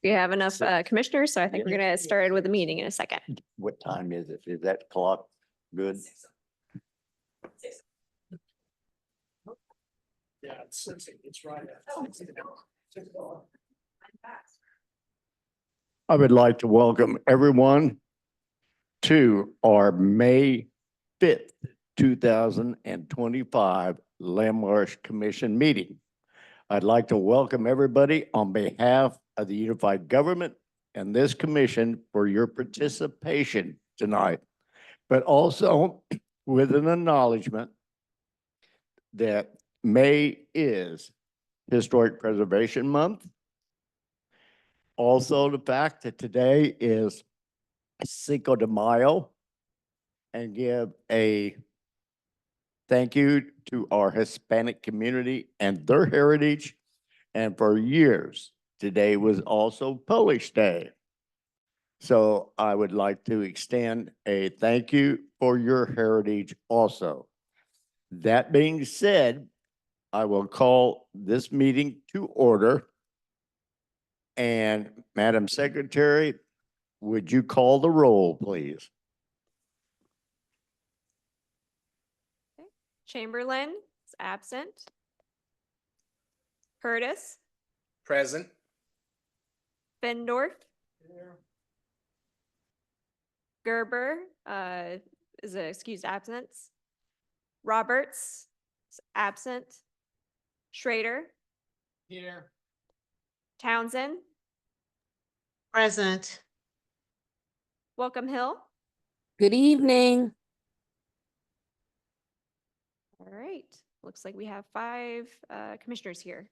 We have enough commissioners, so I think we're gonna start with the meeting in a second. What time is it? Is that clock good? Yeah, it's right. I would like to welcome everyone to our May 5th, 2025 Landmarks Commission meeting. I'd like to welcome everybody on behalf of the Unified Government and this commission for your participation tonight, but also with an acknowledgement that May is Historic Preservation Month. Also, the fact that today is Cinco de Mayo, and give a thank you to our Hispanic community and their heritage. And for years, today was also Polish Day. So I would like to extend a thank you for your heritage also. That being said, I will call this meeting to order. And Madam Secretary, would you call the roll, please? Chamberlain is absent. Curtis, Present. Bendorf, Gerber is an excused absence. Roberts is absent. Schrader, Here. Townsend, Present. Welcome Hill. Good evening. All right, looks like we have 5 commissioners here.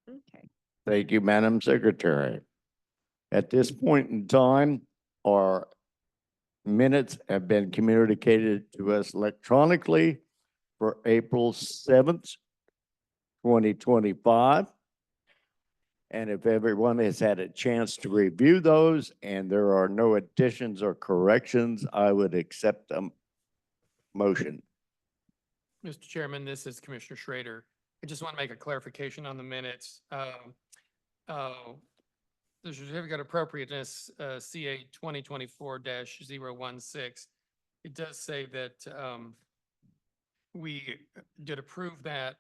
Okay. Thank you, Madam Secretary. At this point in time, our minutes have been communicated to us electronically for April 7th, 2025. And if everyone has had a chance to review those and there are no additions or corrections, I would accept a motion. Mr. Chairman, this is Commissioner Schrader. I just want to make a clarification on the minutes. The certificate of appropriateness, CA 2024-016, it does say that we did approve that,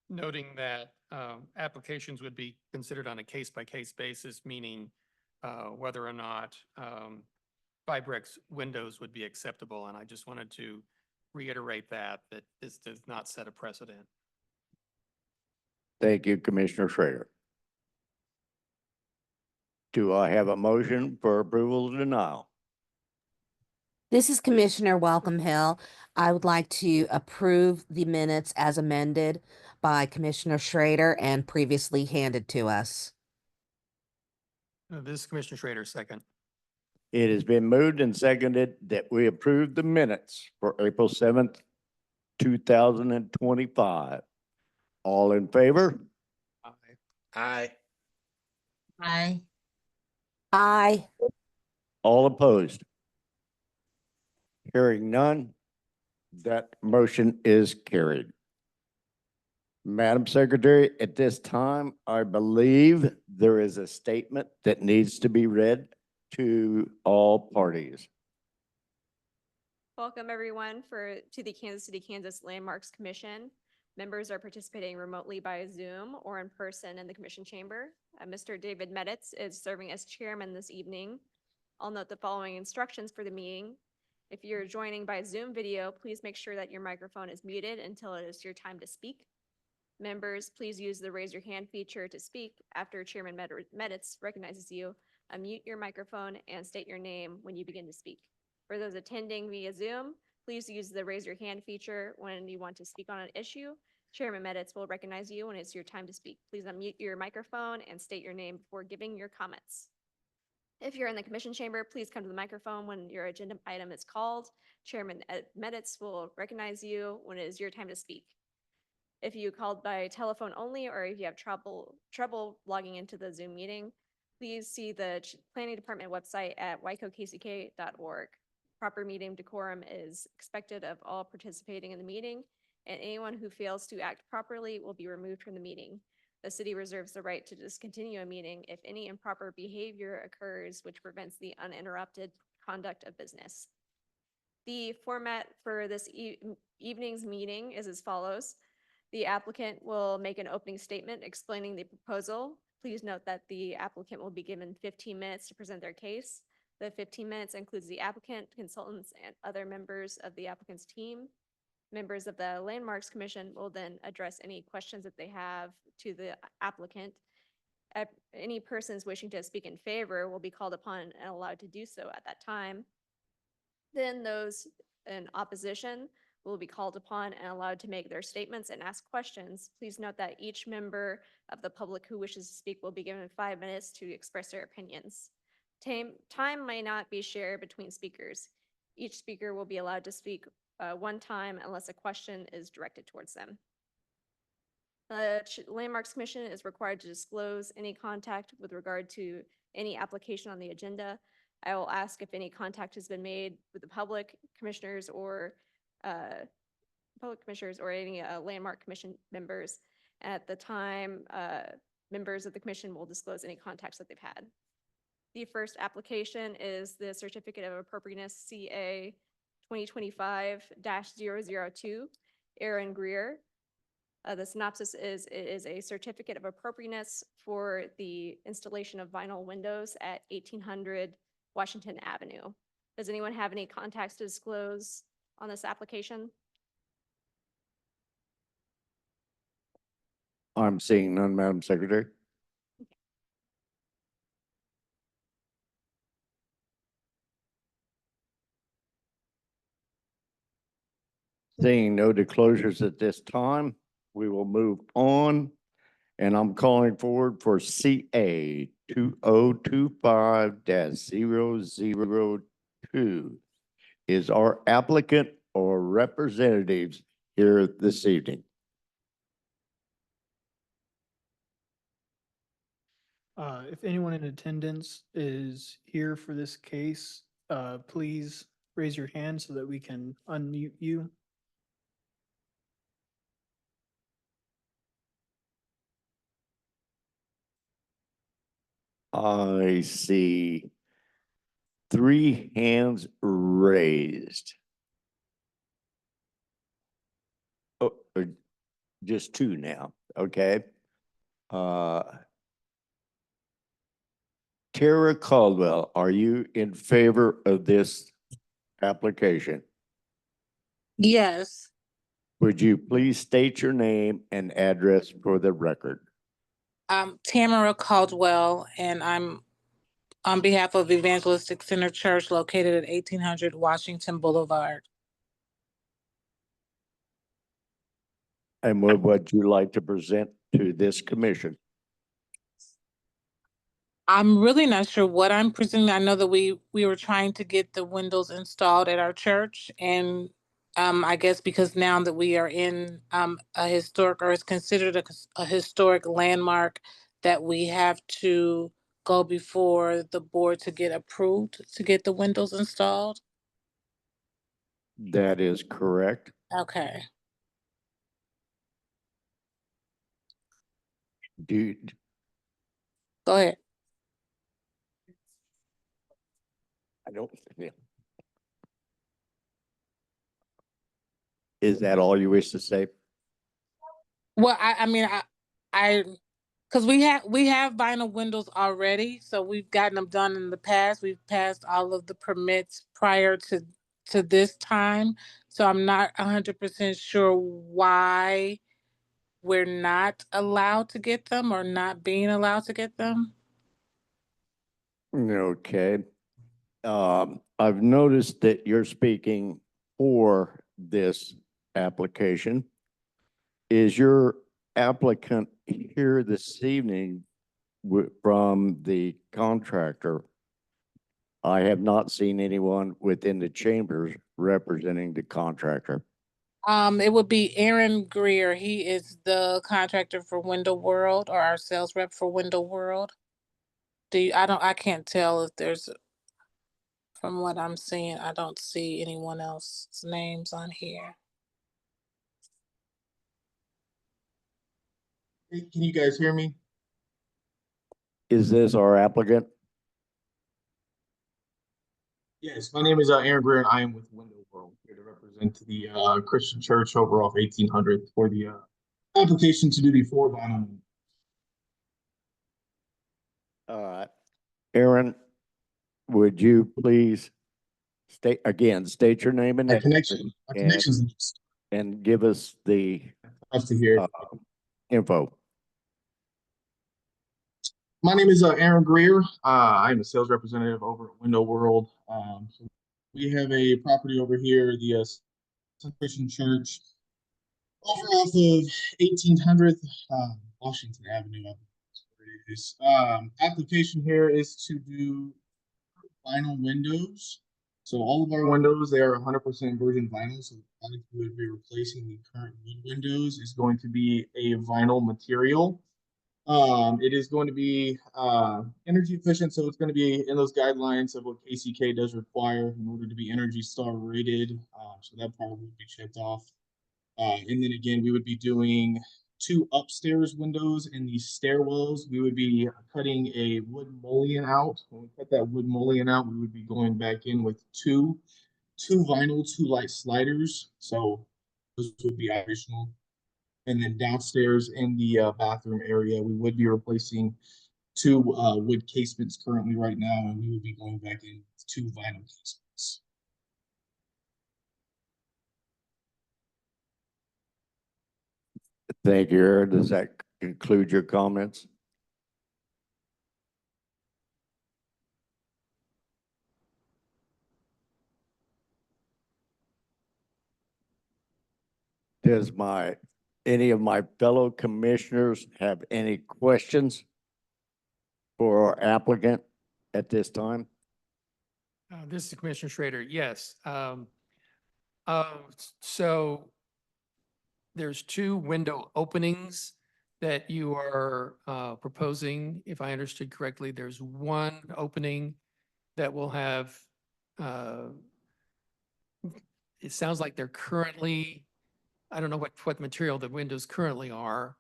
noting that applications would be considered on a case-by-case basis, meaning whether or not Vibrex windows would be acceptable. And I just wanted to reiterate that this does not set a precedent. Thank you, Commissioner Schrader. Do I have a motion for approval or denial? This is Commissioner Welcome Hill. I would like to approve the minutes as amended by Commissioner Schrader and previously handed to us. This is Commissioner Schrader, second. It has been moved and seconded that we approve the minutes for April 7th, 2025. All in favor? Aye. Aye. Aye. All opposed? Hearing none, that motion is carried. Madam Secretary, at this time, I believe there is a statement that needs to be read to all parties. Welcome everyone to the Kansas City, Kansas Landmarks Commission. Members are participating remotely by Zoom or in person in the commission chamber. Mr. David Meditz is serving as chairman this evening. I'll note the following instructions for the meeting. If you're joining by Zoom video, please make sure that your microphone is muted until it is your time to speak. Members, please use the raise your hand feature to speak. After Chairman Meditz recognizes you, unmute your microphone and state your name when you begin to speak. For those attending via Zoom, please use the raise your hand feature when you want to speak on an issue. Chairman Meditz will recognize you when it's your time to speak. Please unmute your microphone and state your name before giving your comments. If you're in the commission chamber, please come to the microphone when your agenda item is called. Chairman Meditz will recognize you when it is your time to speak. If you called by telephone only, or if you have trouble logging into the Zoom meeting, please see the planning department website at wicokck.org. Proper meeting decorum is expected of all participating in the meeting, and anyone who fails to act properly will be removed from the meeting. The city reserves the right to discontinue a meeting if any improper behavior occurs which prevents the uninterrupted conduct of business. The format for this evening's meeting is as follows. The applicant will make an opening statement explaining the proposal. Please note that the applicant will be given 15 minutes to present their case. The 15 minutes includes the applicant, consultants, and other members of the applicant's team. Members of the Landmarks Commission will then address any questions that they have to the applicant. Any persons wishing to speak in favor will be called upon and allowed to do so at that time. Then those in opposition will be called upon and allowed to make their statements and ask questions. Please note that each member of the public who wishes to speak will be given 5 minutes to express their opinions. Time may not be shared between speakers. Each speaker will be allowed to speak one time unless a question is directed towards them. The Landmarks Commission is required to disclose any contact with regard to any application on the agenda. I will ask if any contact has been made with the public commissioners or any Landmark Commission members. At the time, members of the commission will disclose any contacts that they've had. The first application is the Certificate of Appropriateness CA 2025-002, Aaron Greer. The synopsis is, it is a certificate of appropriateness for the installation of vinyl windows at 1800 Washington Avenue. Does anyone have any contacts to disclose on this application? I'm seeing none, Madam Secretary. Seeing no disclosures at this time, we will move on. And I'm calling forward for CA 2025-002. Is our applicant or representatives here this evening? If anyone in attendance is here for this case, please raise your hand so that we can unmute you. I see 3 hands raised. Oh, just 2 now, okay. Tara Caldwell, are you in favor of this application? Yes, Would you please state your name and address for the record? I'm Tamara Caldwell, and I'm on behalf of Evangelistic Center Church located at 1800 Washington Boulevard. And what would you like to present to this commission? I'm really not sure what I'm presenting. I know that we were trying to get the windows installed at our church, and I guess because now that we are in a historic, or is considered a historic landmark, that we have to go before the board to get approved to get the windows installed. That is correct. Okay. Do, Go ahead. I don't, yeah. Is that all you wish to say? Well, I mean, because we have vinyl windows already, so we've gotten them done in the past. We've passed all of the permits prior to this time, so I'm not 100% sure why we're not allowed to get them or not being allowed to get them. Okay. I've noticed that you're speaking for this application. Is your applicant here this evening from the contractor? I have not seen anyone within the chambers representing the contractor. It would be Aaron Greer. He is the contractor for Window World, or our sales rep for Window World. I can't tell if there's, from what I'm seeing, I don't see anyone else's names on here. Hey, can you guys hear me? Is this our applicant? Yes, my name is Aaron Greer, and I am with Window World, here to represent the Christian church over off 1800 for the application to do the 4 vinyl. All right. Aaron, would you please state your name and My address connections and give us the tough to hear. info. My name is Aaron Greer. I'm a sales representative over at Window World. So we have a property over here, the Christian Church, over off of 1800th Washington Avenue. I believe is where it is. Application here is to do vinyl windows. So all of our windows, they are 100% virgin vinyl. So the product we would be replacing the current wood windows is going to be a vinyl material. It is going to be energy efficient, so it's going to be in those guidelines of what KCK does require in order to be Energy Star rated. So that part would be checked off. And then again, we would be doing 2 upstairs windows in the stairwells. We would be cutting a wood mullion out. When we cut that wood mullion out, we would be going back in with two vinyl, 2 light sliders. So those would be additional. And then downstairs in the bathroom area, we would be replacing 2 wood casements currently right now, and we would be going back in with 2 vinyl casements. Thank you, Aaron. Does that conclude your comments? Does any of my fellow commissioners have any questions for our applicant at this time? This is Commissioner Schrader. Yes. So there's 2 window openings that you are proposing. If I understood correctly, there's one opening that will have, it sounds like they're currently, I don't know what material the windows currently are,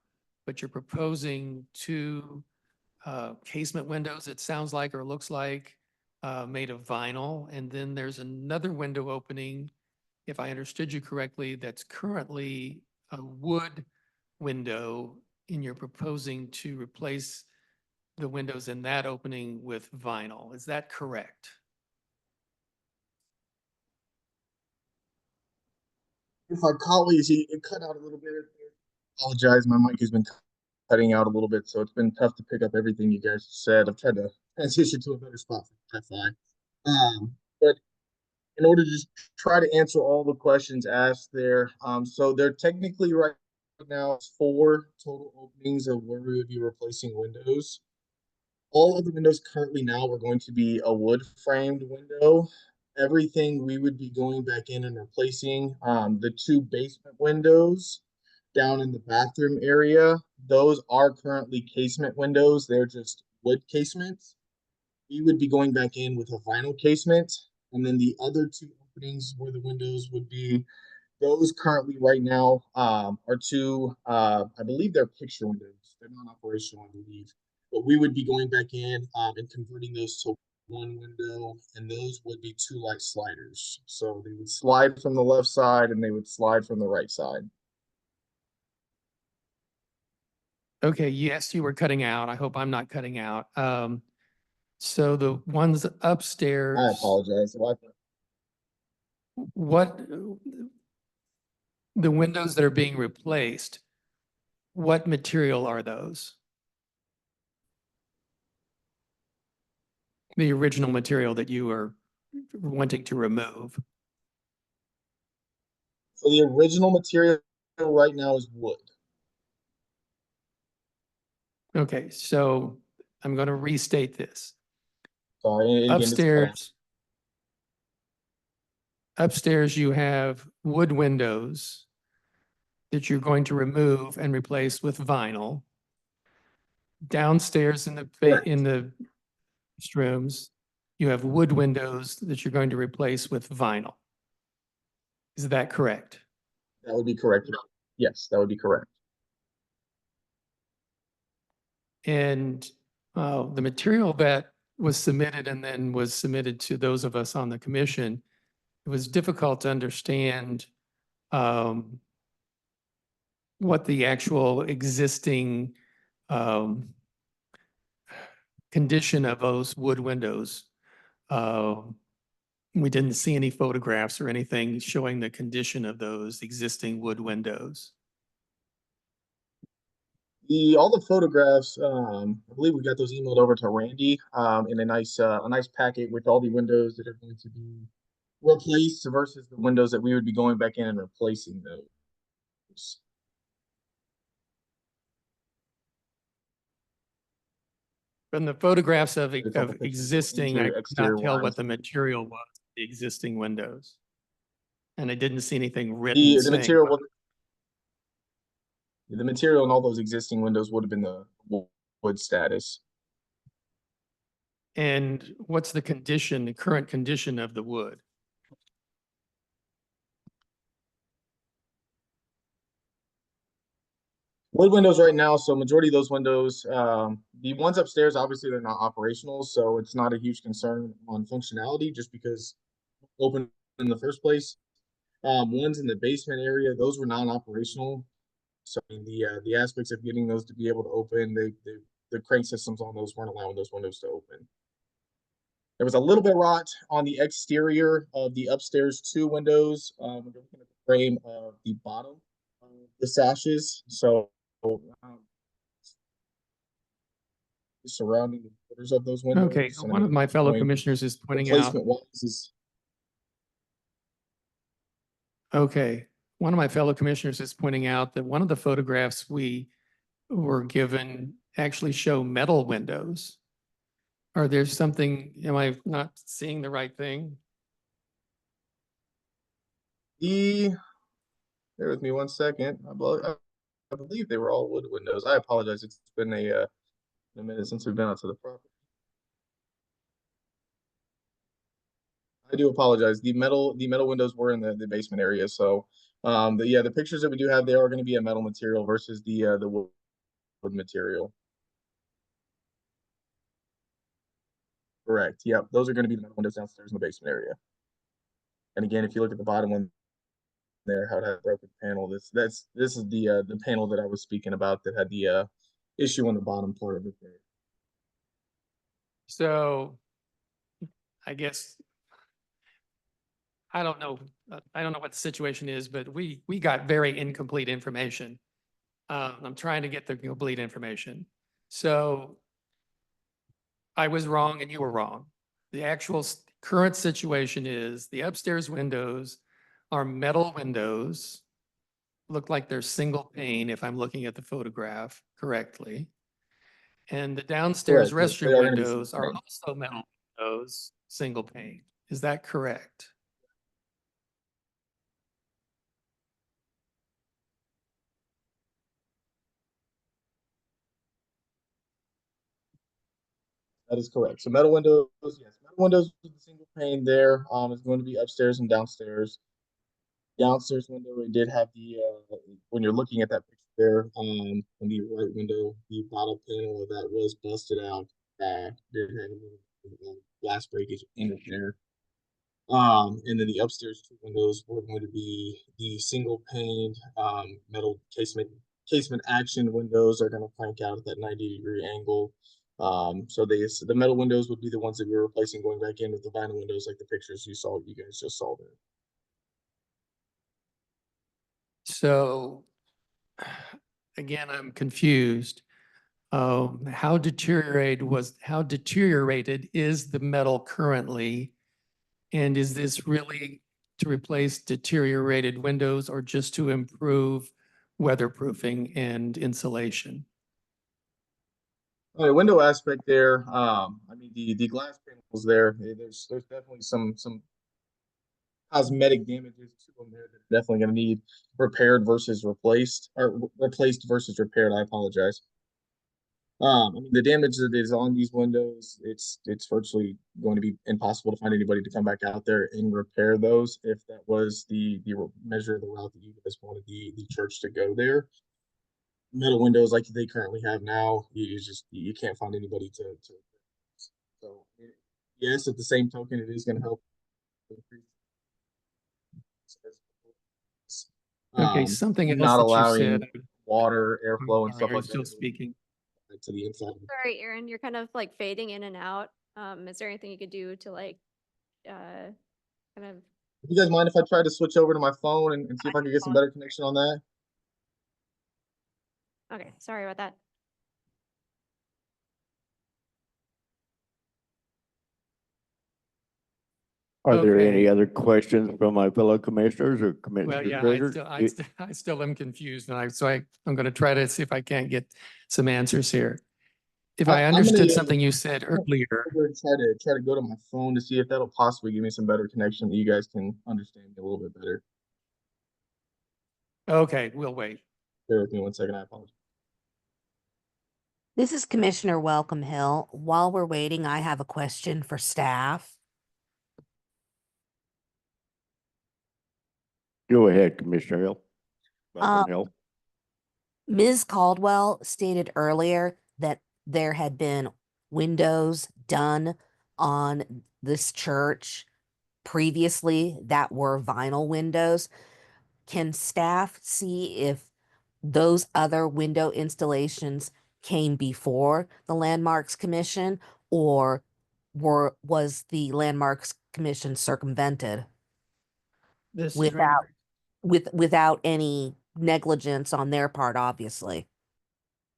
but you're proposing 2 casement windows, it sounds like, or looks like, made of vinyl. And then there's another window opening, if I understood you correctly, that's currently a wood window, and you're proposing to replace the windows in that opening with vinyl. Is that correct? If our colleagues, it cut out a little bit. Apologize, my mic has been cutting out a little bit, so it's been tough to pick up everything you guys said. I've tried to transition to a better spot for Wi-Fi. But in order to just try to answer all the questions asked there, so they're technically right now 4 total openings of where we would be replacing windows. All of the windows currently now are going to be a wood framed window. Everything we would be going back in and replacing, the 2 basement windows down in the bathroom area, those are currently casement windows. They're just wood casements. We would be going back in with a vinyl casement. And then the other 2 openings where the windows would be, those currently right now are 2, I believe they're picture windows. They're not operational, I believe. But we would be going back in and converting those to 1 window, and those would be 2 light sliders. So they would slide from the left side and they would slide from the right side. Okay, yes, you were cutting out. I hope I'm not cutting out. So the ones upstairs. I apologize. What, the windows that are being replaced, what material are those? The original material that you are wanting to remove? So the original material right now is wood. Okay, so I'm going to restate this. Sorry, and again, it's cut out. Upstairs, you have wood windows that you're going to remove and replace with vinyl. Downstairs in the rooms, you have wood windows that you're going to replace with vinyl. Is that correct? That would be correct. Yes, that would be correct. And the material that was submitted and then was submitted to those of us on the commission, it was difficult to understand what the actual existing condition of those wood windows. We didn't see any photographs or anything showing the condition of those existing wood windows. All the photographs, I believe we got those emailed over to Randy, in a nice packet with all the windows that are going to be replaced versus the windows that we would be going back in and replacing those. From the photographs of, There's all the of pictures, existing, I interior, could not tell exterior-wise. what the material was, the existing windows. And I didn't see anything written The saying. material, the material in all those existing windows would have been the wood status. And what's the condition, the current condition of the wood? Wood windows right now, so majority of those windows, the ones upstairs, obviously they're not operational, so it's not a huge concern on functionality just because open in the first place. Ones in the basement area, those were non-operational. So I mean, the aspects of getting those to be able to open, the crank systems on those weren't allowing those windows to open. There was a little bit of rot on the exterior of the upstairs two windows. When you're looking at the frame of the bottom of the sashes. So surrounding the quarters of those windows. Okay, And I one mean, of my at this fellow point, commissioners is pointing out, replacement wise is okay, one of my fellow commissioners is pointing out that one of the photographs we were given actually show metal windows. Are there something, am I not seeing the right thing? bear with me 1 second. I believe they were all wood windows. I apologize. It's been a minute since we've been out to the property. I do apologize. The metal windows were in the basement area. So the pictures that we do have there are going to be a metal material versus the wood material. Correct. Yep. Those are going to be the metal windows downstairs in the basement area. And again, if you look at the bottom one there, how it had a broken panel, this is the panel that I was speaking about that had the issue on the bottom part of it there. So I guess, I don't know what the situation is, but we got very incomplete information. I'm trying to get the complete information. So I was wrong and you were wrong. The actual current situation is the upstairs windows are metal windows. Look like they're single pane if I'm looking at the photograph correctly. And the downstairs Correct. Yes, they restroom are gonna be windows single are pane. also metal windows, single pane. Is that correct? That is correct. So metal windows, yes, metal windows with the single pane there is going to be upstairs and downstairs. Downstairs window, it did have the when you're looking at that picture there, on the right window, the bottom panel of that was busted out. Did have a little glass breakage in it there. And then the upstairs two windows were going to be the single pane metal casement action windows are going to crank out at that 90-degree angle. So the metal windows would be the ones that we were replacing going back in with the vinyl windows like the pictures you guys just saw there. So again, I'm confused. How deteriorated is the metal currently? And is this really to replace deteriorated windows or just to improve weatherproofing and insulation? Window aspect there. I mean the glass panels there. There's definitely some cosmetic damages to them there that are definitely going to need repaired versus replaced, or replaced versus repaired. I apologize. I mean, the damage that is on these windows, it's virtually going to be impossible to find anybody to come back out there and repair those if that was the measure of the route that you guys wanted the church to go there. metal windows like they currently have now. You can't find anybody to. So yes, at the same token, it is going to help. Okay, something else Not that you allowing said. water, I'm airflow, and sorry, stuff are you like still that speaking? to the inside. Sorry, Aaron, you're kind of like fading in and out. Is there anything you could do to like, kind of? Do you guys mind if I try to switch over to my phone and see if I can get some better connection on that? Okay, sorry about that. Are there any Okay. other questions from my fellow commissioners or Well, Commissioner yeah, Schrader? I still am confused, and I'm going to try to see if I can't get some answers here. If I I'm gonna understood something you said earlier, over and try to go to my phone to see if that'll possibly give me some better connection that you guys can understand me a little bit better. okay, we'll wait. Bear with me 1 second. I apologize. This is Commissioner Welcome Hill. While we're waiting, I have a question for staff. Go ahead, Commissioner Hill. Um, Welcome, Hill. Ms. Caldwell stated earlier that there had been windows done on this church previously that were vinyl windows. Can staff see if those other window installations came before the Landmarks Commission, or was the Landmarks Commission circumvented This is Randy. without without any negligence on their part, obviously?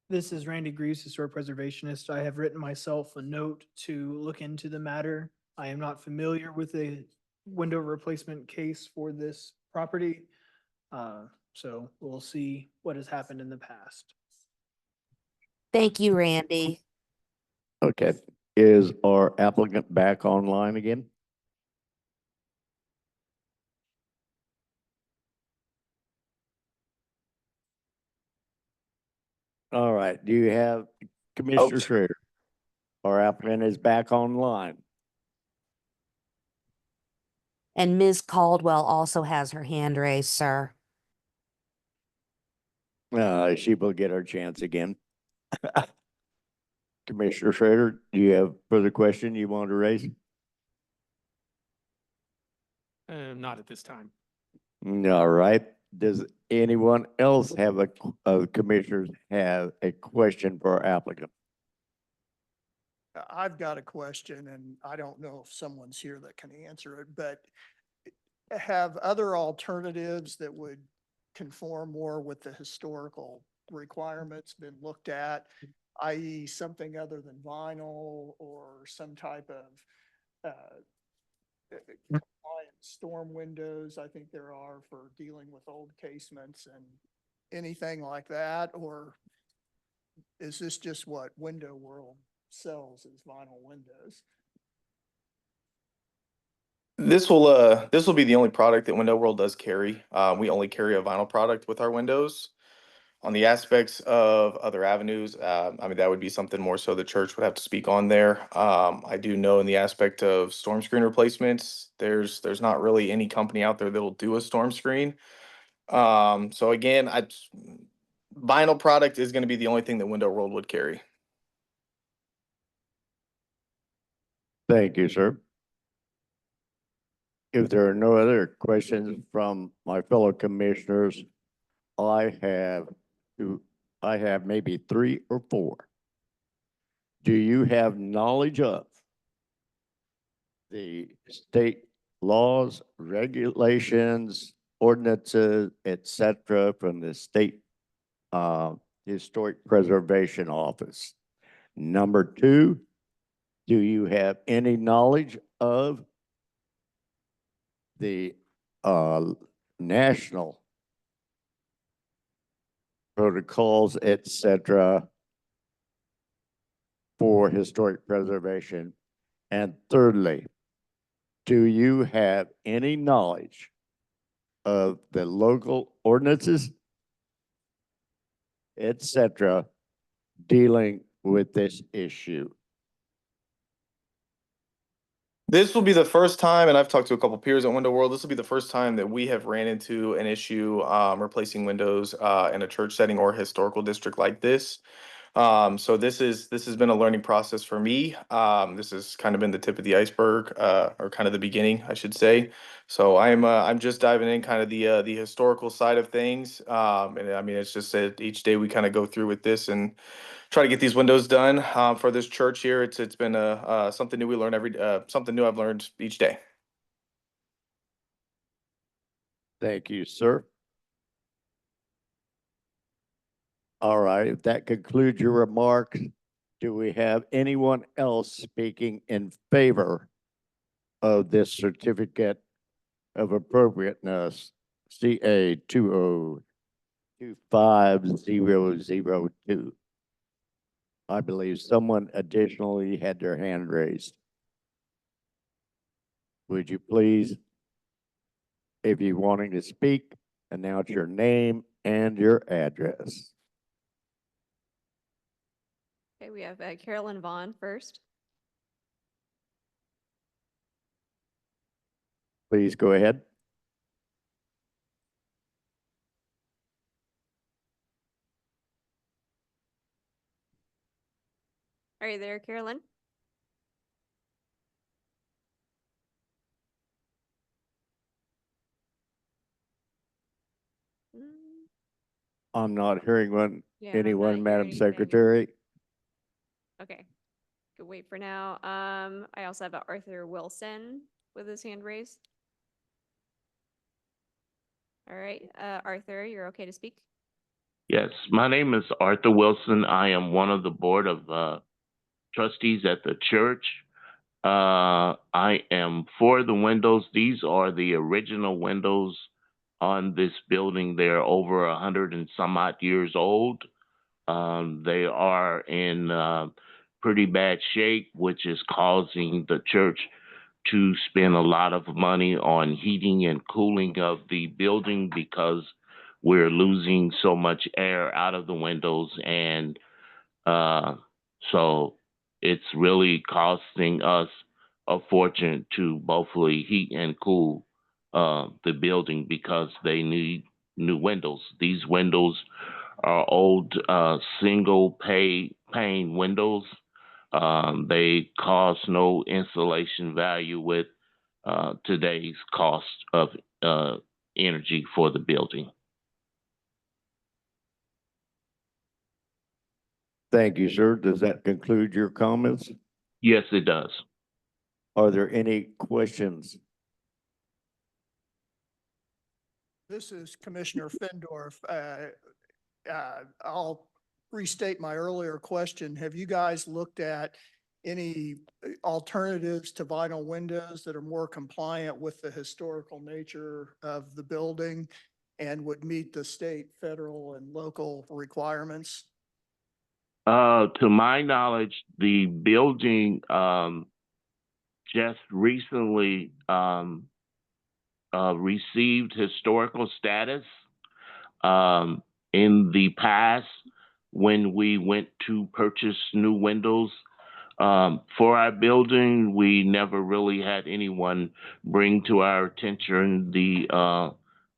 This is Randy Greaves, historic preservationist. I have written myself a note to look into the matter. I am not familiar with a window replacement case for this property. So we'll see what has happened in the past. Thank you, Randy. Okay. Is our applicant back online again? All right. Do you have Commissioner Schrader? Our applicant is back online. And Ms. Caldwell also has her hand raised, sir. She will get her chance again. Commissioner Schrader, do you have further question you want to raise? Not at this time. All right. Does anyone else have commissioners have a question for our applicant? I've got a question, and I don't know if someone's here that can answer it, but have other alternatives that would conform more with the historical requirements been looked at, i.e. something other than vinyl or some type of compliant storm windows? I think there are for dealing with old casements and anything like that, or is this just what Window World sells as vinyl windows? This will be the only product that Window World does carry. We only carry a vinyl product with our windows. On the aspects of other avenues, I mean, that would be something more so the church would have to speak on there. I do know in the aspect of storm screen replacements, there's not really any company out there that'll do a storm screen. So again, vinyl product is going to be the only thing that Window World would carry. Thank you, sir. If there are no other questions from my fellow commissioners, I have maybe 3 or 4. Do you have knowledge of the state laws, regulations, ordinances, et cetera, from the state Historic Preservation Office? Number 2, do you have any knowledge of the national protocols, et cetera, for historic preservation? And thirdly, do you have any knowledge of the local ordinances, et cetera, dealing with this issue? This will be the first time, and I've talked to a couple peers at Window World. This will be the first time that we have ran into an issue replacing windows in a church setting or historical district like this. So this has been a learning process for me. This has kind of been the tip of the iceberg, or kind of the beginning, I should say. So I'm just diving in kind of the historical side of things. And I mean, it's just that each day we kind of go through with this and try to get these windows done for this church here. It's been something new we learn something new I've learned each day. Thank you, sir. All right, if that concludes your remarks, do we have anyone else speaking in favor of this certificate of appropriateness, CA 2025-002? I believe someone additionally had their hand raised. Would you please, if you're wanting to speak, announce your name and your address? Okay, we have Carolyn Vaughn first. Please go ahead. Are you there, Carolyn? Mm, I'm not hearing yeah, I'm not anyone, Madam hearing anything. Secretary. Okay, could wait for now. I also have Arthur Wilson with his hand raised. All right, Arthur, you're okay to speak? Yes, my name is Arthur Wilson. I am one of the board of trustees at the church. I am for the windows. These are the original windows on this building. They're over 100 and some odd years old. They are in pretty bad shape, which is causing the church to spend a lot of money on heating and cooling of the building because we're losing so much air out of the windows. And so it's really costing us a fortune to bothly heat and cool the building because they need new windows. These windows are old single pane windows. They cost no installation value with today's cost of energy for the building. Thank you, sir. Does that conclude your comments? Yes, it does. Are there any questions? This is Commissioner Findorf. I'll restate my earlier question. Have you guys looked at any alternatives to vinyl windows that are more compliant with the historical nature of the building and would meet the state, federal, and local requirements? To my knowledge, the building just recently received historical status. In the past, when we went to purchase new windows for our building, we never really had anyone bring to our attention the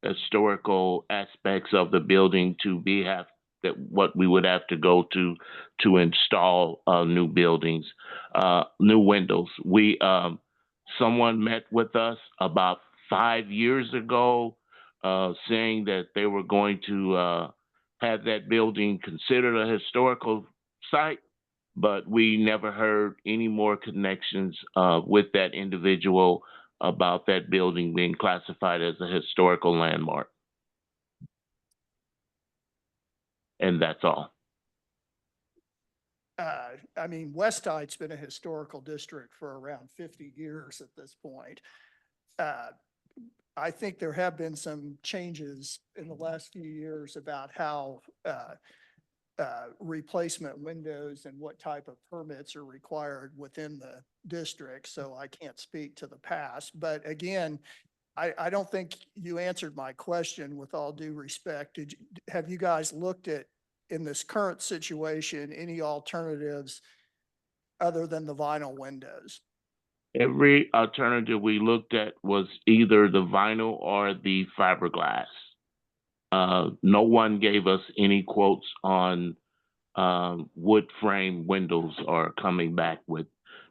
historical aspects of the building to be have that what we would have to go to install new buildings, new windows. We someone met with us about 5 years ago, saying that they were going to have that building considered a historical site, but we never heard any more connections with that individual about that building being classified as a historical landmark. And that's all. I mean, Wyandotte been a historical district for around 50 years at this point. I think there have been some changes in the last few years about how replacement windows and what type of permits are required within the district. So I can't speak to the past, but again, I don't think you answered my question with all due respect. Have you guys looked at, in this current situation, any alternatives other than the vinyl windows? Every alternative we looked at was either the vinyl or the fiberglass. No one gave us any quotes on wood frame windows or coming back with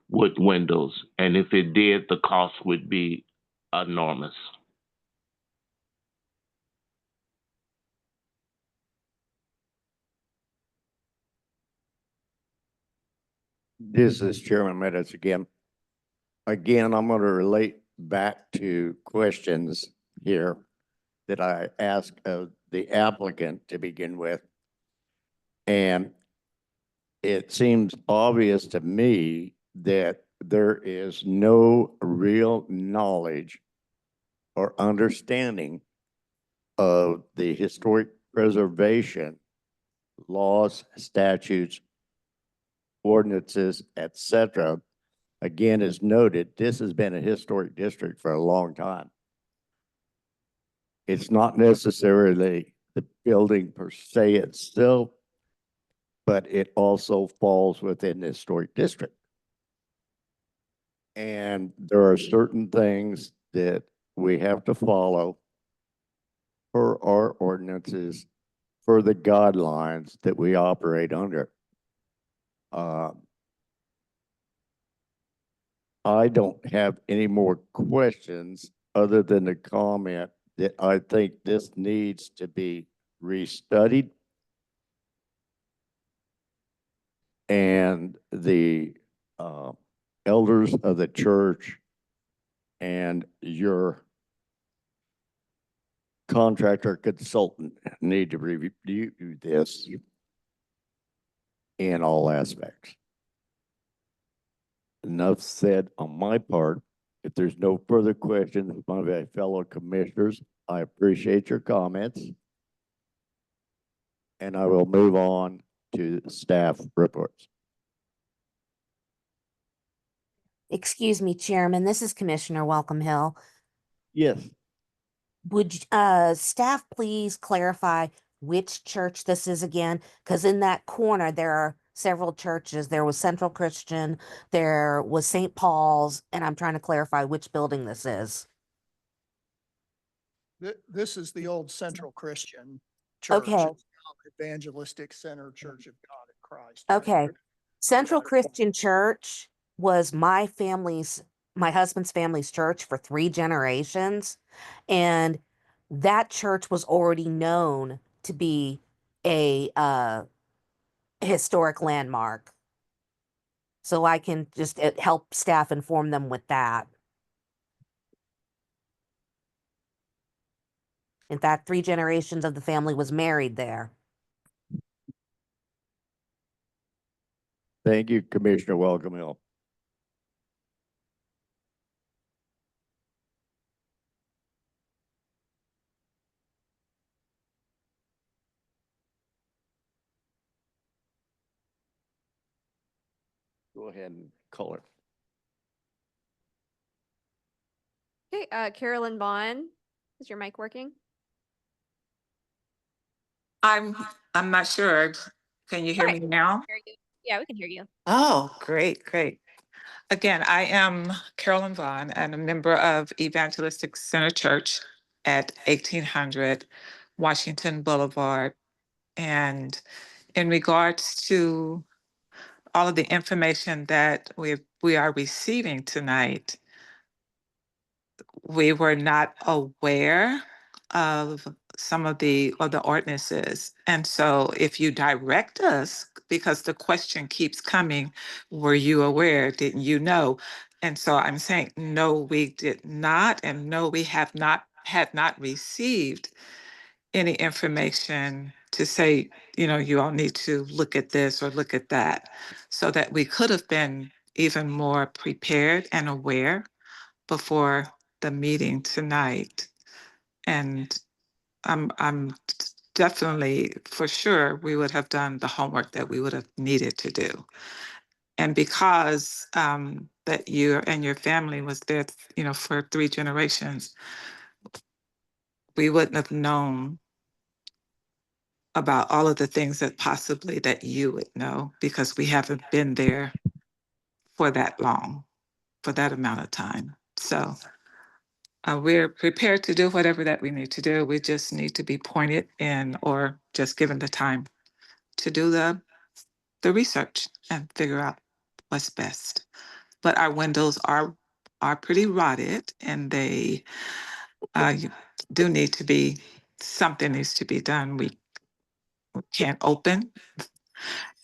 wood windows. And if it did, the cost would be enormous. This is Chairman Meadows again. Again, I'm going to relate back to questions here that I asked of the applicant to begin with. And it seems obvious to me that there is no real knowledge or understanding of the historic preservation laws, statutes, ordinances, etc. Again, as noted, this has been a historic district for a long time. It's not necessarily the building per se itself, but it also falls within the historic district. And there are certain things that we have to follow per our ordinances, for the guidelines that we operate under. I don't have any more questions other than the comment that I think this needs to be restudied. And the elders of the church and your contractor consultant need to review this in all aspects. Enough said on my part. If there's no further questions from my fellow commissioners, I appreciate your comments. And I will move on to staff reports. Excuse me, Chairman, this is Commissioner Welcome Hill. Yes. Would staff please clarify which church this is again? Because in that corner, there are several churches. There was Central Christian, there was St. Paul's, and I'm trying to clarify which building this is. This is the old Central Christian Church. Okay. It's now Evangelistic Center Church of God in Christ. Okay. Central Got it. Christian Church was my husband's family's church for 3 generations. And that church was already known to be a historic landmark. So I can just help staff inform them with that. In fact, 3 generations of the family was married there. Thank you, Commissioner Welcome Hill. Go ahead and call it. Okay, Carolyn Bond, is your mic working? I'm not sure. Can you hear me Hi. now? Hear you. Yeah, we can hear you. Oh, great, great. Again, I am Carolyn Vaughn and a member of Evangelistic Center Church at 1800 Washington Boulevard. And in regards to all of the information that we are receiving tonight, we were not aware of some of the ordinances. And so if you direct us, because the question keeps coming, were you aware? Didn't you know? And so I'm saying, no, we did not. And no, we had not received any information to say, you all need to look at this or look at that, so that we could have been even more prepared and aware before the meeting tonight. And I'm definitely, for sure, we would have done the homework that we would have needed to do. And because that you and your family was there, for 3 generations, we wouldn't have known about all of the things that possibly that you would know, because we haven't been there for that long. for that amount of time. So we're prepared to do whatever that we need to do. We just need to be pointed in or just given the time to do the research and figure out what's best. But our windows are pretty rotted, and they do need to be, something needs to be done. We can't open,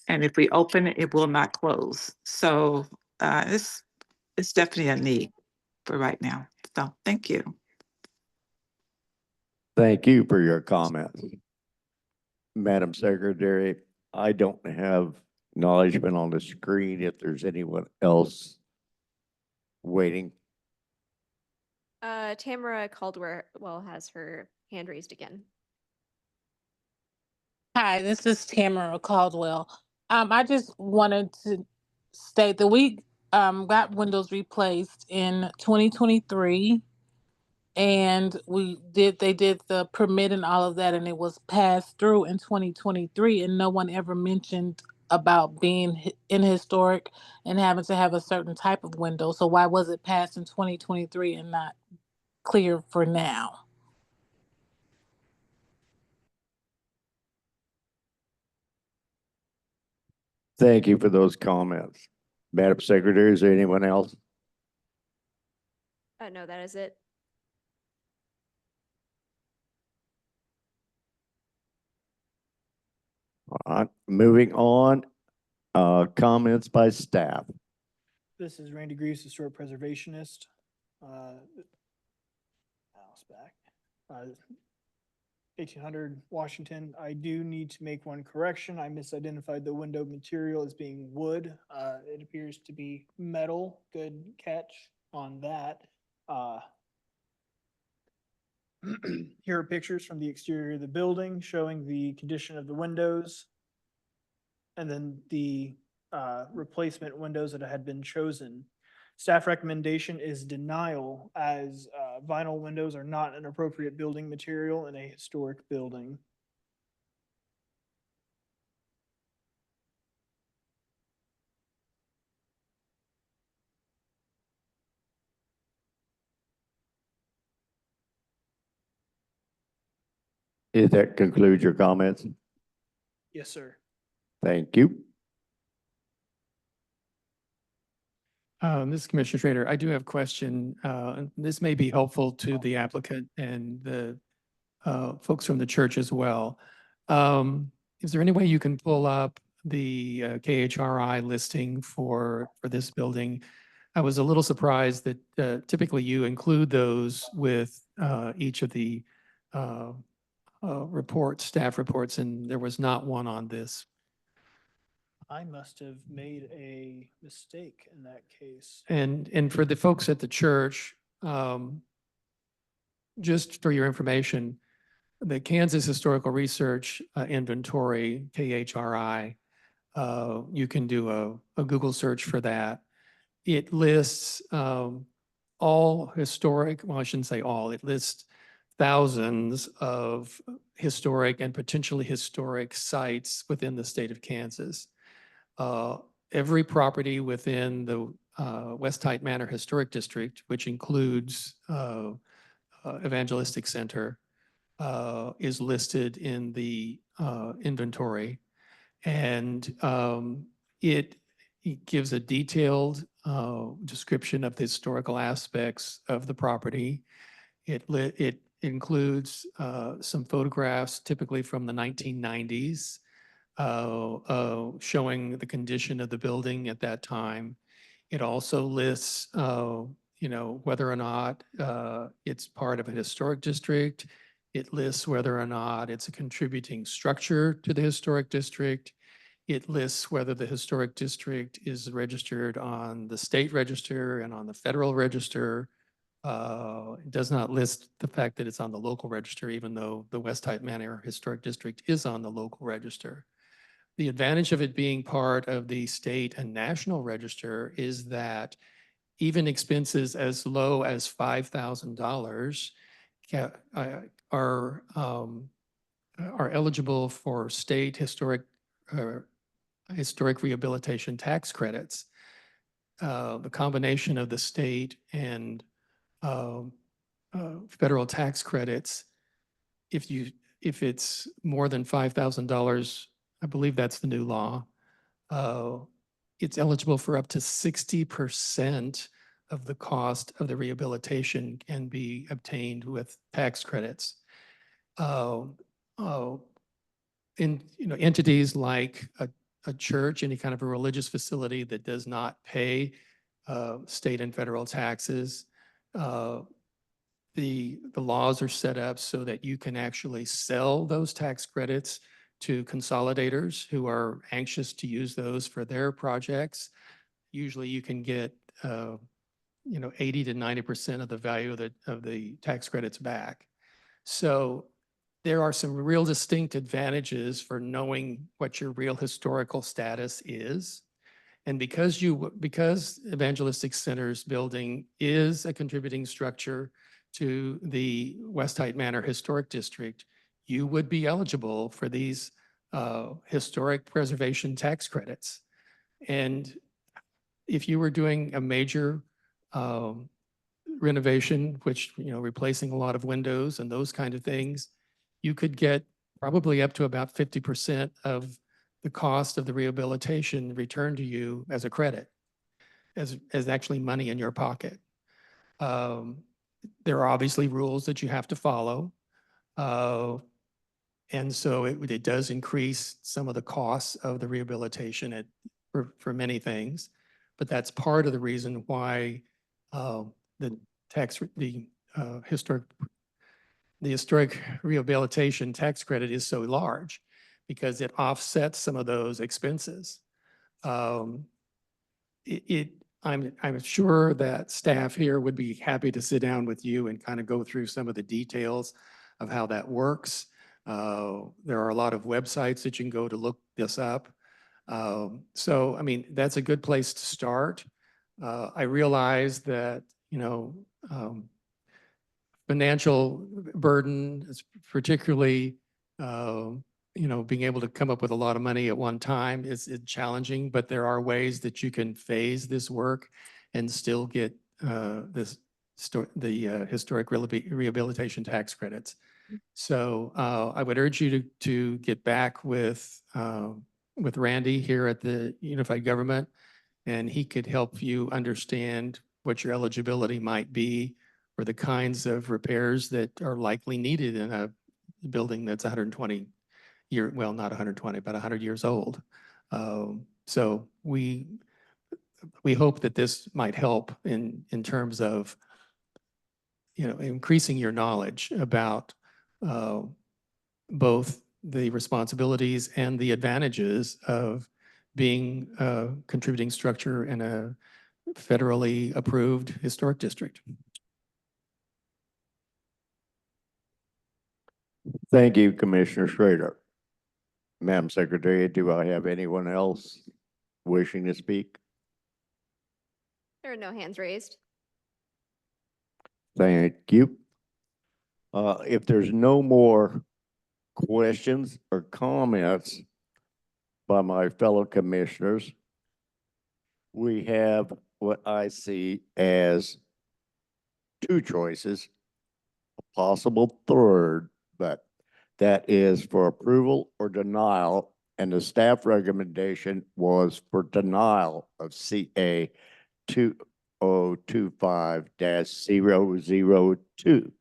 and if we open it, it will not close. So it's definitely a need for right now. So thank you. Thank you for your comments. Madam Secretary, I don't have acknowledgement on the screen if there's anyone else waiting. Tamara Caldwell has her hand raised again. Hi, this is Tamara Caldwell. I just wanted to state that we got windows replaced in 2023, and they did the permit and all of that, and it was passed through in 2023, and no one ever mentioned about being in historic and having to have a certain type of window. So why was it passed in 2023 and not clear for now? Thank you for those comments. Madam Secretary, is there anyone else? No, that is it. All right, moving on, comments by staff. This is Randy Greaves, historic preservationist. Mouse back. 1800 Washington. I do need to make one correction. I misidentified the window material as being wood. It appears to be metal. Good catch on that. Here are pictures from the exterior of the building showing the condition of the windows. And then the replacement windows that had been chosen. Staff recommendation is denial, as vinyl windows are not an appropriate building material in a historic building. Did that conclude your comments? Yes, sir. Thank you. This is Commissioner Schrader. I do have a question. This may be helpful to the applicant and the folks from the church as well. Is there any way you can pull up the KHRI listing for this building? I was a little surprised that typically you include those with each of the staff reports, and there was not one on this. I must have made a mistake in that case. And for the folks at the church, just for your information, the Kansas Historical Research Inventory, KHRI, you can do a Google search for that. It lists all historic, well, I shouldn't say all, it lists thousands of historic and potentially historic sites within the state of Kansas. Every property within the West Height Manor Historic District, which includes Evangelistic Center, is listed in the inventory. And it gives a detailed description of the historical aspects of the property. It includes some photographs, typically from the 1990s, showing the condition of the building at that time. It also lists, whether or not it's part of a historic district. It lists whether or not it's a contributing structure to the historic district. It lists whether the historic district is registered on the state register and on the federal register. It does not list the fact that it's on the local register, even though the West Height Manor Historic District is on the local register. The advantage of it being part of the state and national register is that even expenses as low as $5,000 are eligible for state historic rehabilitation tax credits. the combination of the state and um, federal tax credits, if it's more than $5,000, I believe that's the new law, uh, it's eligible for up to 60% of the cost of the rehabilitation can be obtained with tax credits. Uh, uh, entities like a church, any kind of a religious facility that does not pay state and federal taxes, the laws are set up so that you can actually sell those tax credits to consolidators who are anxious to use those for their projects. Usually you can get 80 to 90% of the value of the tax credits back. So there are some real distinct advantages for knowing what your real historical status is. And because Evangelistic Centers building is a contributing structure to the West Height Manor Historic District, you would be eligible for these historic preservation tax credits. And if you were doing a major renovation, which, replacing a lot of windows and those kind of things, you could get probably up to about 50% of the cost of the rehabilitation returned to you as a credit, as actually money in your pocket. There are obviously rules that you have to follow. And so it does increase some of the costs of the rehabilitation for many things. But that's part of the reason why the historic rehabilitation tax credit is so large, because it offsets some of those expenses. I'm sure that staff here would be happy to sit down with you and kind of go through some of the details of how that works. There are a lot of websites that you can go to look this up. So, I mean, that's a good place to start. I realize that, financial burden is particularly, being able to come up with a lot of money at one time is challenging, but there are ways that you can phase this work and still get the historic rehabilitation tax credits. So I would urge you to get back with Randy here at the Unified Government, and he could help you understand what your eligibility might be for the kinds of repairs that are likely needed in a building that's 120 well, not 120, but 100 years old. So we hope that this might help in terms of, increasing your knowledge about both the responsibilities and the advantages of being a contributing structure in a federally approved historic district. Thank you, Commissioner Schrader. Madam Secretary, do I have anyone else wishing to speak? There are no hands raised. Thank you. If there's no more questions or comments by my fellow commissioners, we have what I see as two choices, a possible third, but that is for approval or denial, and the staff recommendation was for denial of CA 2025-002.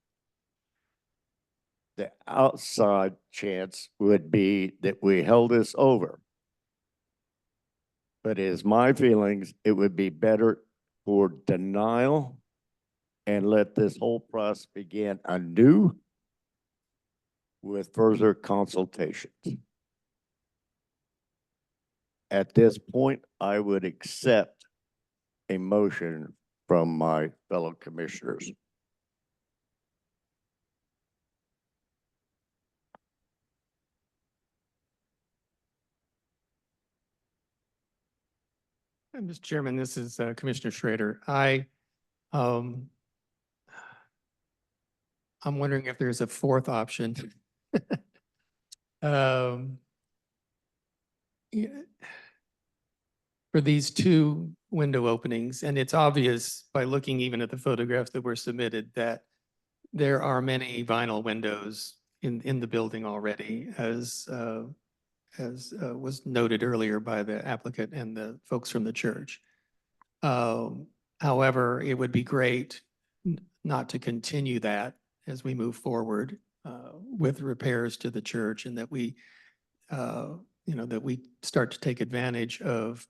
The outside chance would be that we held this over. But it is my feelings, it would be better for denial and let this whole process begin anew with further consultations. At this point, I would accept a motion from my fellow commissioners. Mr. Chairman, this is Commissioner Schrader. I'm wondering if there's a fourth option. Yeah. for these two window openings, and it's obvious by looking even at the photographs that were submitted that there are many vinyl windows in the building already, as was noted earlier by the applicant and the folks from the church. However, it would be great not to continue that as we move forward with repairs to the church, and that we, that we start to take advantage of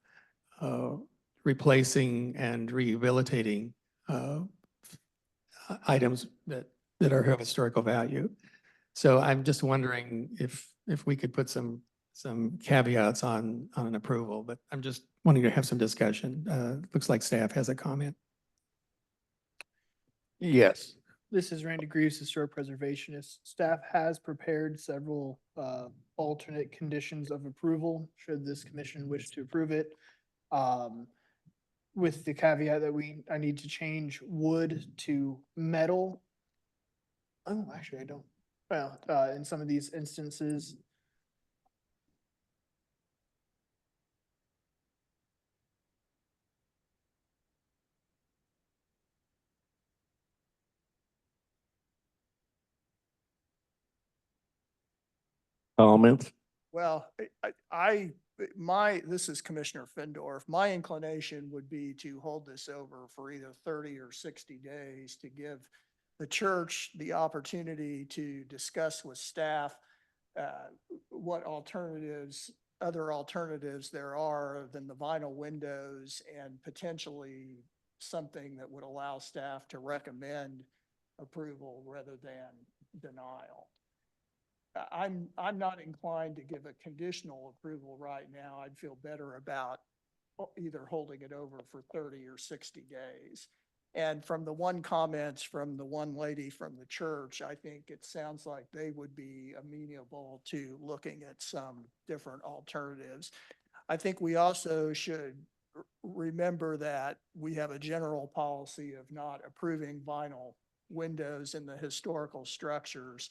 replacing and rehabilitating items that are of historical value. So I'm just wondering if we could put some caveats on an approval, but I'm just wanting to have some discussion. Looks like staff has a comment. Yes. This is Randy Greaves, historic preservationist. Staff has prepared several alternate conditions of approval, should this commission wish to approve it. With the caveat that I need to change wood to metal. Oh, actually, I don't. Well, in some of these instances. Comments? Well, this is Commissioner Findorf. My inclination would be to hold this over for either 30 or 60 days to give the church the opportunity to discuss with staff what other alternatives there are than the vinyl windows, and potentially something that would allow staff to recommend approval rather than denial. I'm not inclined to give a conditional approval right now. I'd feel better about either holding it over for 30 or 60 days. And from the comments from the one lady from the church, I think it sounds like they would be amenable to looking at some different alternatives. I think we also should remember that we have a general policy of not approving vinyl windows in the historical structures.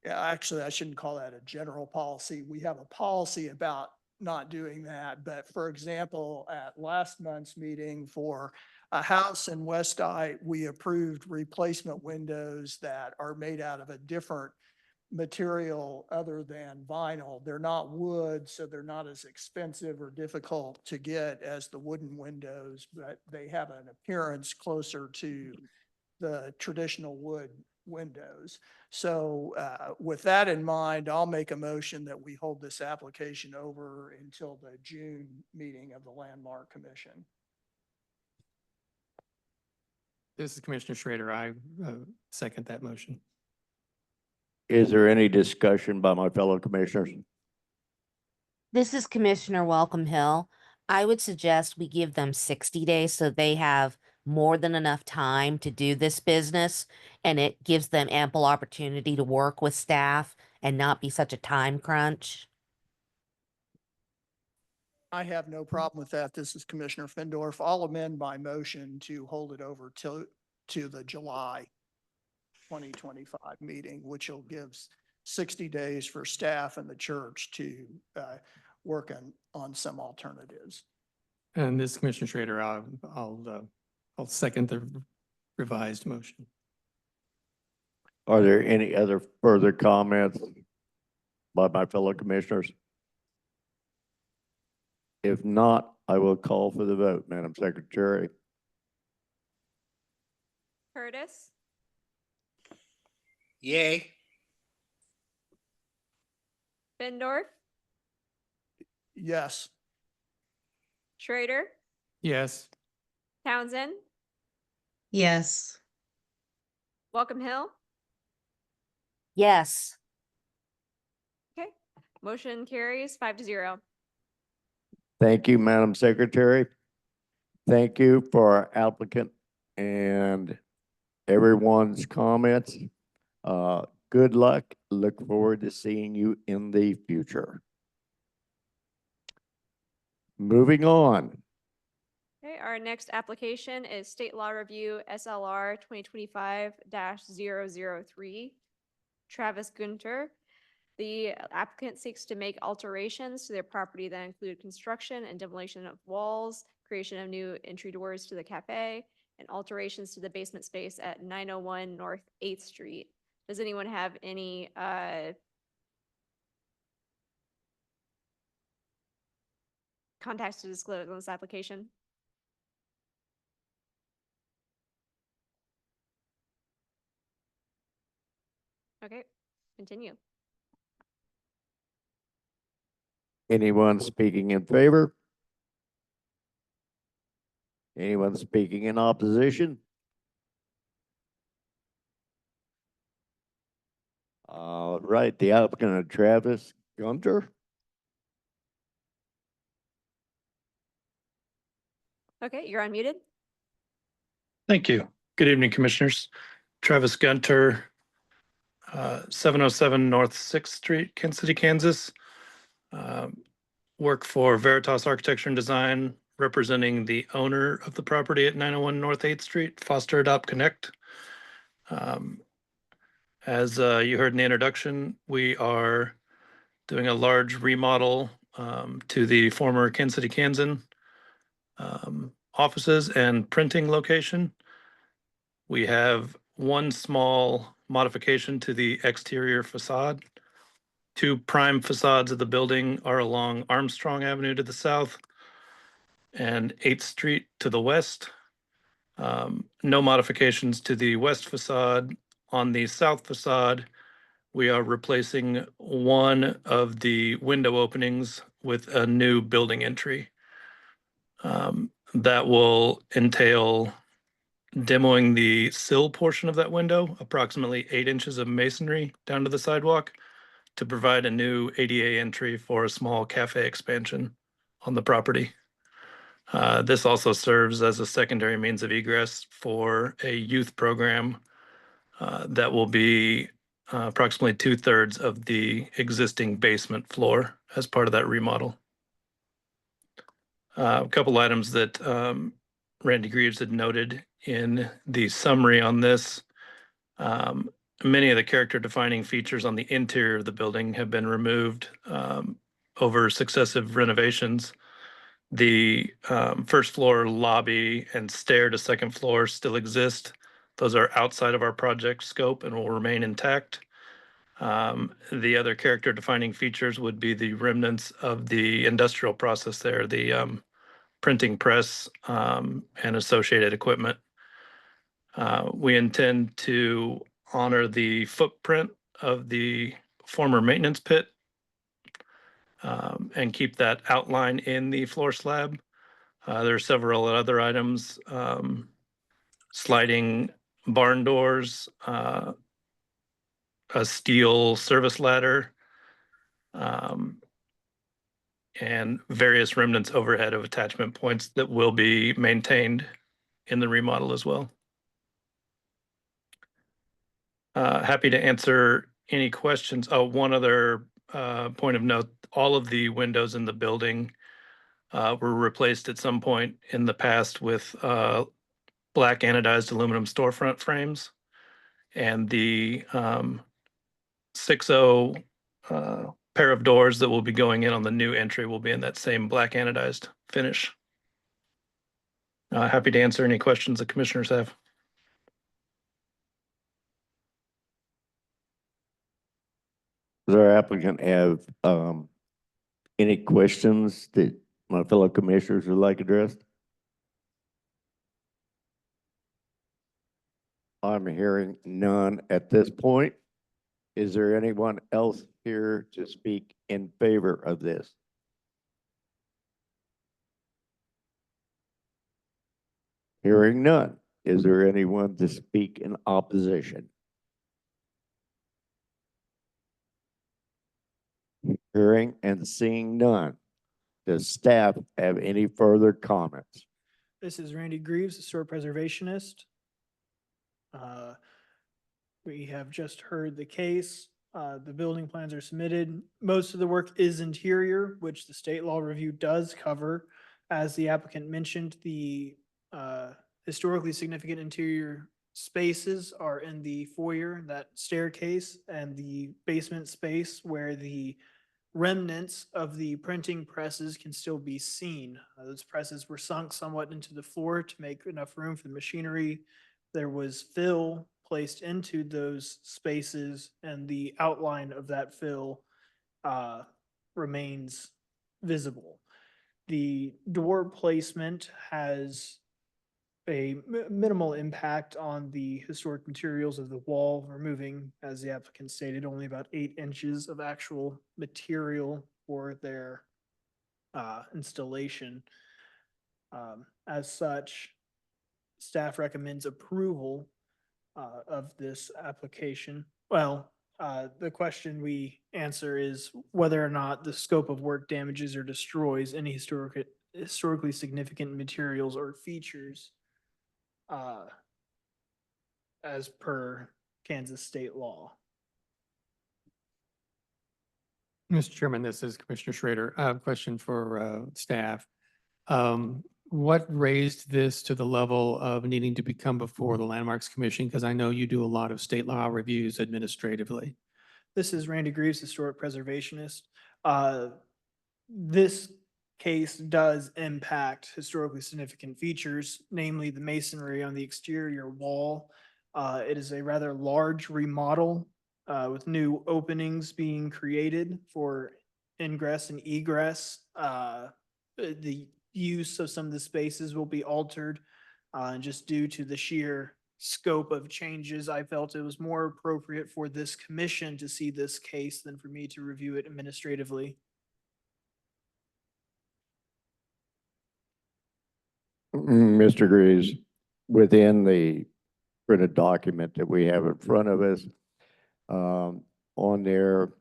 Yeah, actually, I shouldn't call that a general policy. We have a policy about not doing that. But for example, at last month's meeting for a house in Wyandotte, we approved replacement windows that are made out of a different material other than vinyl. They're not wood, so they're not as expensive or difficult to get as the wooden windows, but they have an appearance closer to the traditional wood windows. So with that in mind, I'll make a motion that we hold this application over until the June meeting of the Landmark Commission. This is Commissioner Schrader. I second that motion. Is there any discussion by my fellow commissioners? This is Commissioner Welcome Hill. I would suggest we give them 60 days so they have more than enough time to do this business, and it gives them ample opportunity to work with staff and not be such a time crunch. I have no problem with that. This is Commissioner Findorf. I'll amend my motion to hold it over to the July 2025 meeting, which will give 60 days for staff and the church to work on some alternatives. And this is Commissioner Schrader. I'll second the revised motion. Are there any other further comments by my fellow commissioners? If not, I will call for the vote, Madam Secretary. Curtis, Yay. Findorf, Yes. Schrader, Yes. Townsend, Yes. Welcome Hill. Yes. Okay, motion carries 5-0. Thank you, Madam Secretary. Thank you for our applicant and everyone's comments. Good luck. Look forward to seeing you in the future. Moving on. Okay, our next application is State Law Review SLR 2025-003. Travis Gunter, The applicant seeks to make alterations to their property that include construction and demolition of walls, creation of new entry doors to the cafe, and alterations to the basement space at 901 North 8th Street. Does anyone have any contacts to disclose on this application? Okay, continue. Anyone speaking in favor? Anyone speaking in opposition? All right, the applicant, Travis Gunter. Okay, you're unmuted. Thank you. Good evening, Commissioners. Travis Gunter, 707 North 6th Street, Kansas City, Kansas. Work for Veritas Architecture and Design, representing the owner of the property at 901 North 8th Street, Foster Adopt Connect. As you heard in the introduction, we are doing a large remodel to the former Kansas City, Kansas offices and printing location. We have one small modification to the exterior facade. Two prime facades of the building are along Armstrong Avenue to the south and 8th Street to the west. No modifications to the west facade. On the south facade, we are replacing one of the window openings with a new building entry. That will entail demoing the sill portion of that window, approximately 8 inches of masonry down to the sidewalk, to provide a new ADA entry for a small cafe expansion on the property. This also serves as a secondary means of egress for a youth program that will be approximately 2/3 of the existing basement floor as part of that remodel. A couple items that Randy Greaves had noted in the summary on this. Many of the character defining features on the interior of the building have been removed over successive renovations. The first floor lobby and stair to second floor still exist. Those are outside of our project scope and will remain intact. The other character defining features would be the remnants of the industrial process there, the printing press and associated equipment. We intend to honor the footprint of the former maintenance pit and keep that outline in the floor slab. There are several other items, sliding barn doors, a steel service ladder, and various remnants overhead of attachment points that will be maintained in the remodel as well. Happy to answer any questions. Oh, one other point of note, all of the windows in the building were replaced at some point in the past with black anodized aluminum storefront frames. And the 6.0 pair of doors that will be going in on the new entry will be in that same black anodized finish. Happy to answer any questions the commissioners have. Does our applicant have any questions that my fellow commissioners would like addressed? I'm hearing none at this point. Is there anyone else here to speak in favor of this? Hearing none. Is there anyone to speak in opposition? Hearing and seeing none. Does staff have any further comments? This is Randy Greaves, a sewer preservationist. We have just heard the case. The building plans are submitted. Most of the work is interior, which the state law review does cover. As the applicant mentioned, the historically significant interior spaces are in the foyer, that staircase, and the basement space where the remnants of the printing presses can still be seen. Those presses were sunk somewhat into the floor to make enough room for the machinery. There was fill placed into those spaces, and the outline of that fill remains visible. The door placement has a minimal impact on the historic materials of the wall, removing, as the applicant stated, only about 8 inches of actual material for their installation. As such, staff recommends approval of this application. Well, the question we answer is whether or not the scope of work damages or destroys any historically significant materials or features as per Kansas state law. Mr. Chairman, this is Commissioner Schrader. I have a question for staff. What raised this to the level of needing to become before the Landmarks Commission? Because I know you do a lot of state law reviews administratively. This is Randy Greaves, historic preservationist. This case does impact historically significant features, namely the masonry on the exterior wall. It is a rather large remodel with new openings being created for ingress and egress. The use of some of the spaces will be altered just due to the sheer scope of changes. I felt it was more appropriate for this commission to see this case than for me to review it administratively. Mr. Greaves, within the printed document that we have in front of us, on there,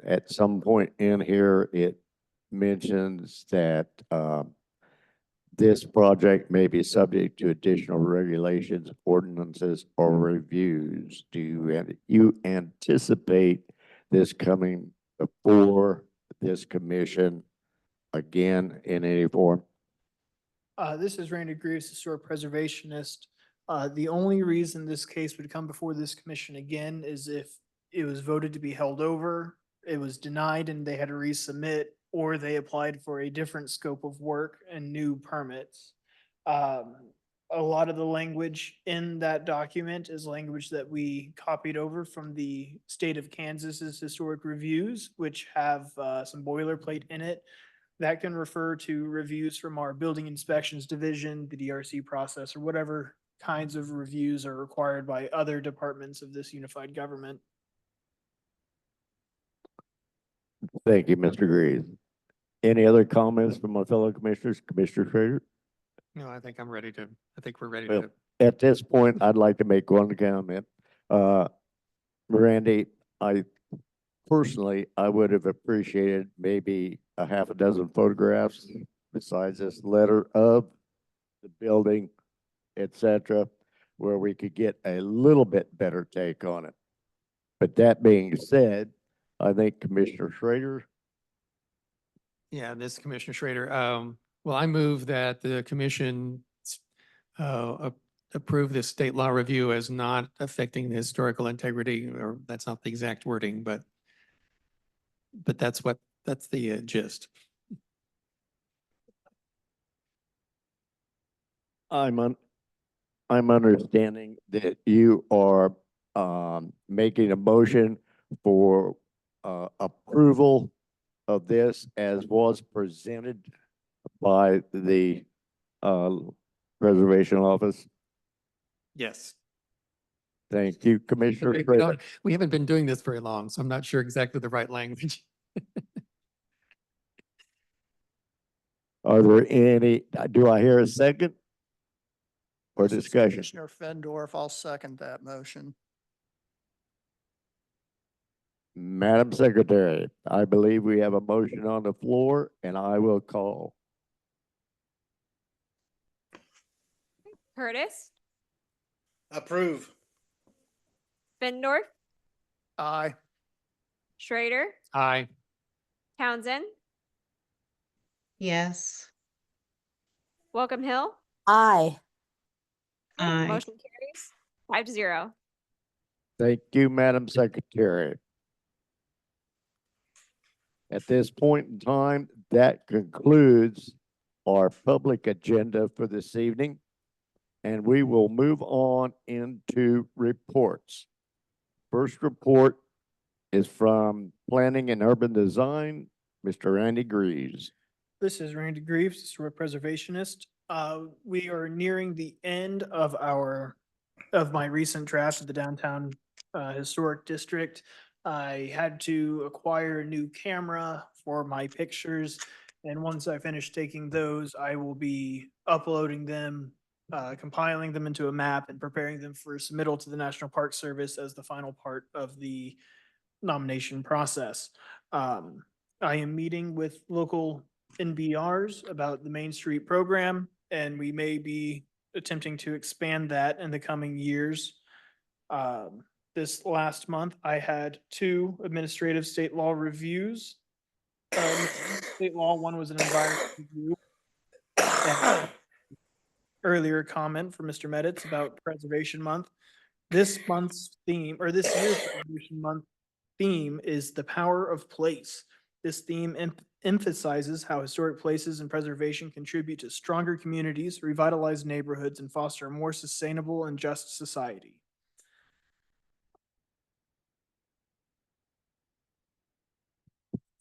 at some point in here, it mentions that this project may be subject to additional regulations, ordinances, or reviews. Do you anticipate this coming before this commission again in any form? This is Randy Greaves, historic preservationist. The only reason this case would come before this commission again is if it was voted to be held over, it was denied and they had to resubmit, or they applied for a different scope of work and new permits. A lot of the language in that document is language that we copied over from the state of Kansas's historic reviews, which have some boilerplate in it. That can refer to reviews from our building inspections division, the DRC process, or whatever kinds of reviews are required by other departments of this unified government. Thank you, Mr. Greaves. Any other comments from my fellow commissioners? Commissioner Schrader? No, I think we're ready Well, to. at this point, I'd like to make one comment. Randy, I would have appreciated maybe a half a dozen photographs besides this letter of the building, et cetera, where we could get a little bit better take on it. But that being said, I think Commissioner Schrader. Yeah, this is Commissioner Schrader. Well, I move that the commission approve this state law review as not affecting the historical integrity, or that's not the exact wording, but that's the gist. I'm understanding that you are making a motion for approval of this as was presented by the Preservation Office. Yes. Thank you, Commissioner We Schrader. we haven't been doing this very long, so I'm not sure exactly the right language. Are there any, do I hear a second? Or This is discussion? Commissioner Fendorf, I'll second that motion. Madam Secretary, I believe we have a motion on the floor and I will call. Curtis, Approve. Fendorf, Aye. Schrader, Aye. Townsend, Yes. Welcome Hill. Aye. Okay, Aye. motion carries. 5-0. Thank you, Madam Secretary. At this point in time, that concludes our public agenda for this evening. And we will move on into reports. First report is from Planning and Urban Design, Mr. Randy Greaves. This is Randy Greaves, historic preservationist. We are nearing the end of my recent draft of the downtown historic district. I had to acquire a new camera for my pictures, and once I finish taking those, I will be uploading them, compiling them into a map and preparing them for submittal to the National Park Service as the final part of the nomination process. I am meeting with local NBRs about the Main Street program, and we may be attempting to expand that in the coming years. This last month, I had 2 administrative state law reviews. State law, one was an environment review. And earlier comment from Mr. Meditz about Preservation Month. This month's theme, or this year's Preservation Month theme, is the power of place. This theme emphasizes how historic places and preservation contribute to stronger communities, revitalize neighborhoods, and foster a more sustainable and just society.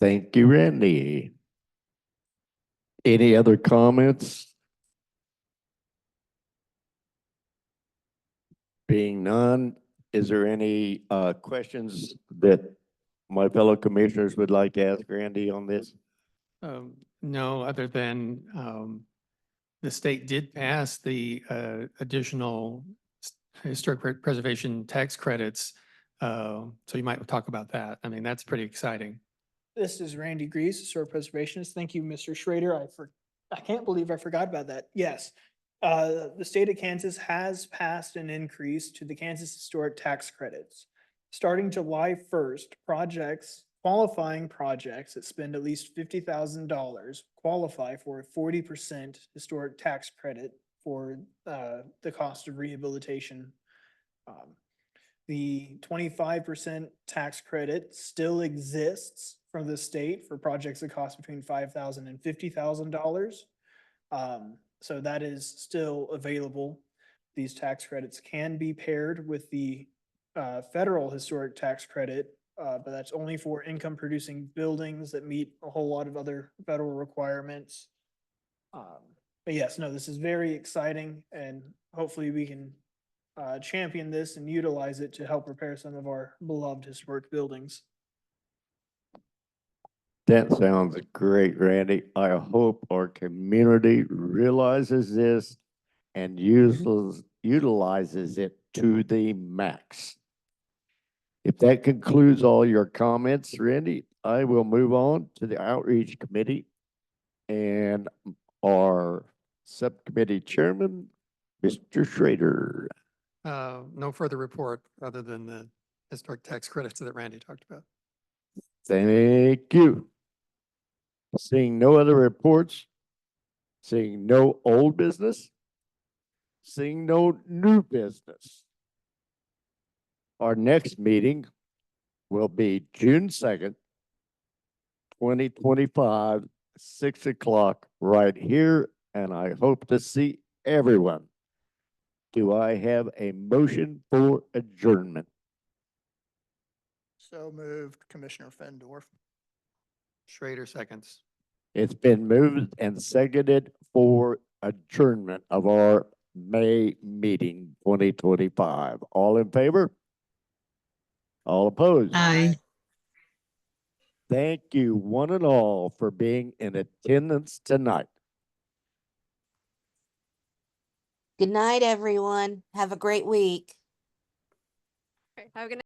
Thank you, Randy. Any other comments? Being none, is there any questions that my fellow commissioners would like to ask Randy on this? No, other than the state did pass the additional historic preservation tax credits. So you might talk about that. I mean, that's pretty exciting. This is Randy Greaves, historic preservationist. Thank you, Mr. Schrader. I can't believe I forgot about that. Yes. The state of Kansas has passed an increase to the Kansas historic tax credits. Starting July 1st, qualifying projects that spend at least $50,000 qualify for a 40% historic tax credit for the cost of rehabilitation. The 25% tax credit still exists from the state for projects that cost between $5,000 and $50,000. So that is still available. These tax credits can be paired with the federal historic tax credit, but that's only for income producing buildings that meet a whole lot of other federal requirements. But yes, no, this is very exciting, and hopefully we can champion this and utilize it to help repair some of our beloved historic buildings. That sounds great, Randy. I hope our community realizes this and utilizes it to the max. If that concludes all your comments, Randy, I will move on to the Outreach Committee and our subcommittee chairman, Mr. Schrader. No further report other than the historic tax credits that Randy talked about. Thank you. Seeing no other reports, seeing no old business, seeing no new business. Our next meeting will be June 2nd, 2025, 6 o'clock right here, and I hope to see everyone. Do I have a motion for adjournment? So moved, Commissioner Fendorf. Schrader seconds. It's been moved and seconded for adjournment of our May meeting 2025. All in favor? All opposed? Aye. Thank you one and all for being in attendance tonight. Good night, everyone. Have a great week. Okay, have a good night.